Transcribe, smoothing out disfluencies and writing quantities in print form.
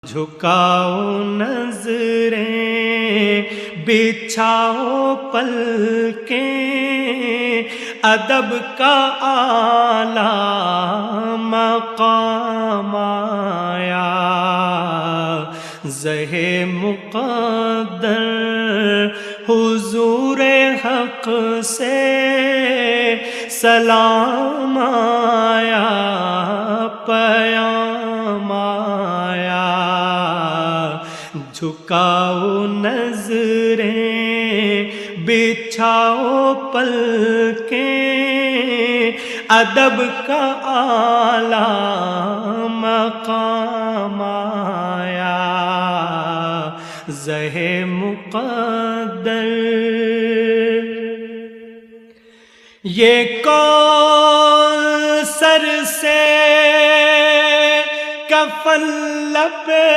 جھکاؤ نظریں بچھاؤ پلکیں، ادب کا اعلیٰ مقام آیا، زہ مقدر حضور حق سے سلام آیا، پیام آیا۔ جھکاؤ نظریں بچھاؤ پلکیں، ادب کا اعلیٰ مقام آیا، زہ مقدر۔ یہ کوثر سے کفن لپے